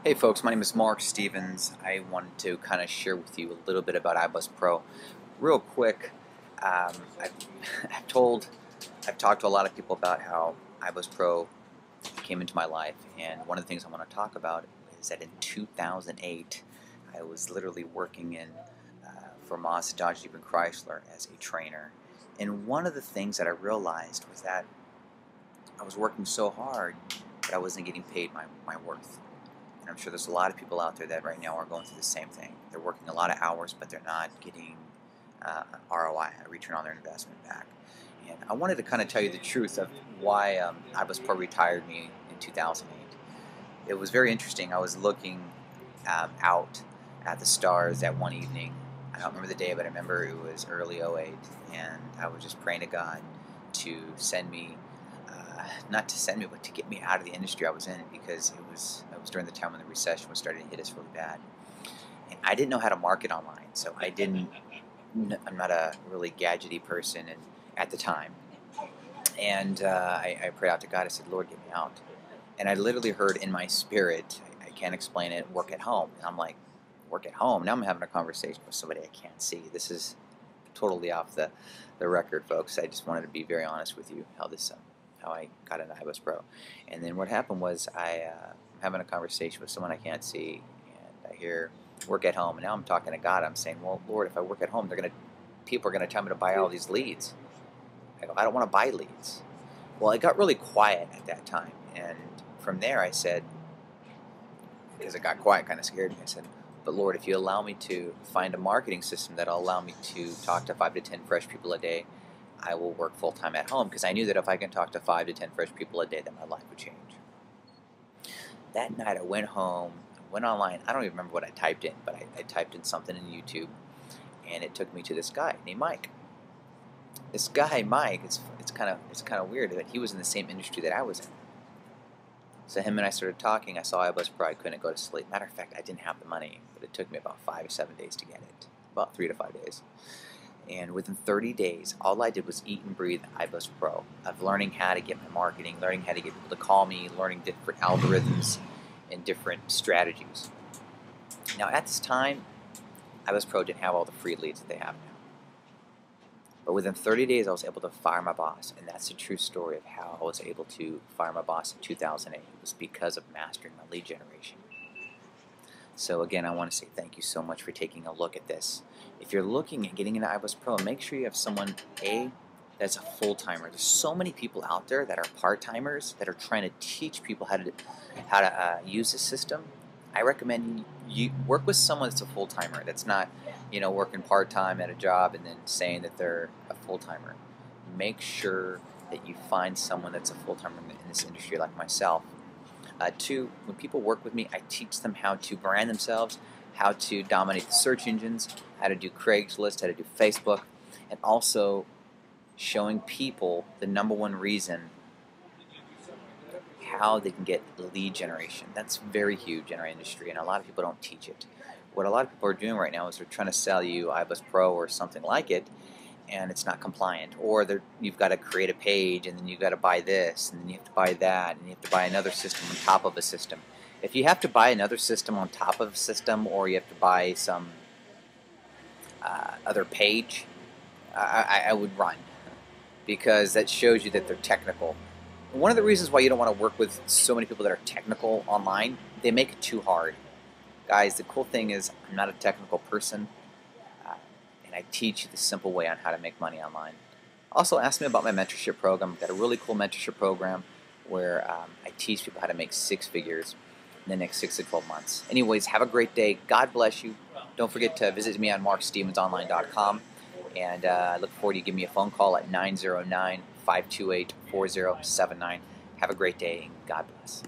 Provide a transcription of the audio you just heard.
Hey folks, my name is Mark Stevens. I wanted to kind of share with you a little bit about Ibuzzpro. Real quick, I've, I've talked to a lot of people about how Ibuzzpro came into my life, and one of the things I want to talk about is that in 2008, I was literally working for Mazda, Dodge, Jeep, and Chrysler as a trainer. And one of the things that I realized was that I was working so hard, but I wasn't getting paid my worth. And I'm sure there's a lot of people out there that right now are going through the same thing. They're working a lot of hours, but they're not getting ROI, a return on their investment back. And I wanted to kind of tell you the truth of why Ibuzzpro retired me in 2008. It was very interesting. I was looking out at the stars that one evening. I don't remember the day, but I remember it was early '08, and I was just praying to God to send me, not to send me, but to get me out of the industry I was in, because it was during the time when the recession was starting to hit us really bad. And I didn't know how to market online, so I'm not a really gadgety person at the time. And I prayed out to God. I said, Lord, get me out. And I literally heard in my spirit, I can't explain it, work at home. And I'm like, work at home? Now I'm having a conversation with somebody I can't see. This is totally off the record, folks. I just wanted to be very honest with you how I got into Ibuzzpro. And then what happened was I'm having a conversation with someone I can't see, and I hear work at home. And now I'm talking to God. I'm saying, well, Lord, if I work at home, people are going to tell me to buy all these leads. I go, I don't want to buy leads. Well, it got really quiet at that time. And from there I said, because it got quiet, kind of scared me, I said, but Lord, if you allow me to find a marketing system that'll allow me to talk to 5 to 10 fresh people a day, I will work full-time at home, because I knew that if I can talk to 5 to 10 fresh people a day, that my life would change. That night I went home, went online. I don't even remember what I typed in, but I typed in something in YouTube, and it took me to this guy named Mike. This guy, Mike, it's kind of weird that he was in the same industry that I was in. So him and I started talking. I saw Ibuzzpro. I couldn't go to sleep. Matter of fact, I didn't have the money, but it took me about 5 or 7 days to get it. About 3 to 5 days. And within 30 days, all I did was eat and breathe Ibuzzpro, of learning how to get my marketing, learning how to get people to call me, learning different algorithms and different strategies. Now, at this time, Ibuzzpro didn't have all the free leads that they have now. But within 30 days, I was able to fire my boss, and that's the true story of how I was able to fire my boss in 2008. It was because of mastering my lead generation. So again, I want to say thank you so much for taking a look at this. If you're looking at getting into Ibuzzpro, make sure you have someone, that's a full-timer. There's so many people out there that are part-timers that are trying to teach people how to use the system. I recommend you work with someone that's a full-timer, that's not, working part-time at a job and then saying that they're a full-timer. Make sure that you find someone that's a full-timer in this industry like myself. Two, when people work with me, I teach them how to brand themselves, how to dominate the search engines, how to do Craigslist, how to do Facebook, and also showing people the #1 reason how they can get lead generation. That's very huge in our industry, and a lot of people don't teach it. What a lot of people are doing right now is they're trying to sell you Ibuzzpro or something like it, and it's not compliant. Or you've got to create a page, and then you've got to buy this, and then you have to buy that, and you have to buy another system on top of a system. If you have to buy another system on top of a system, or you have to buy some other page, I would run, because that shows you that they're technical. One of the reasons why you don't want to work with so many people that are technical online, they make it too hard. Guys, the cool thing is I'm not a technical person, and I teach you the simple way on how to make money online. Also, ask me about my mentorship program. I've got a really cool mentorship program where I teach people how to make 6 figures in the next 6 to 12 months. Anyways, have a great day. God bless you. Don't forget to visit me on markstevensonline.com. And I look forward to you giving me a phone call at 909-528-4079. Have a great day, and God bless.